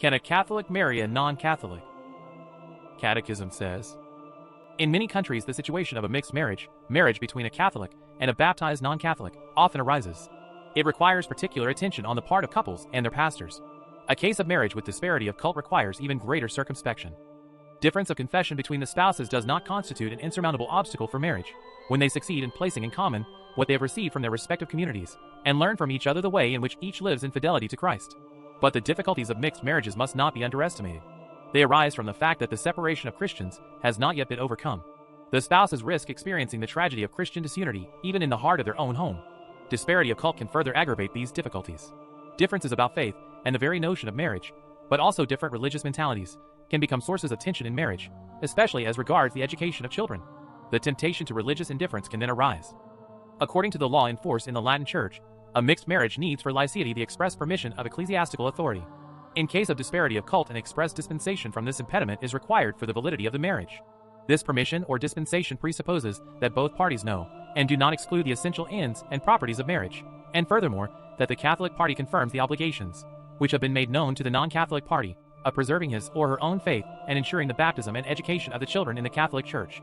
Can a Catholic marry a non-Catholic? Catechism says, in many countries the situation of a mixed marriage between a Catholic and a baptized non-Catholic, often arises. It requires particular attention on the part of couples and their pastors. A case of marriage with disparity of cult requires even greater circumspection. Difference of confession between the spouses does not constitute an insurmountable obstacle for marriage, when they succeed in placing in common what they have received from their respective communities, and learn from each other the way in which each lives in fidelity to Christ. But the difficulties of mixed marriages must not be underestimated. They arise from the fact that the separation of Christians has not yet been overcome. The spouses risk experiencing the tragedy of Christian disunity even in the heart of their own home. Disparity of cult can further aggravate these difficulties. Differences about faith and the very notion of marriage, but also different religious mentalities, can become sources of tension in marriage, especially as regards the education of children. The temptation to religious indifference can then arise. According to the law in force in the Latin Church, a mixed marriage needs for laicity the express permission of ecclesiastical authority. In case of disparity of cult, an express dispensation from this impediment is required for the validity of the marriage. This permission or dispensation presupposes that both parties know and do not exclude the essential ends and properties of marriage, and furthermore, that the Catholic party confirms the obligations, which have been made known to the non-Catholic party, of preserving his or her own faith and ensuring the baptism and education of the children in the Catholic Church.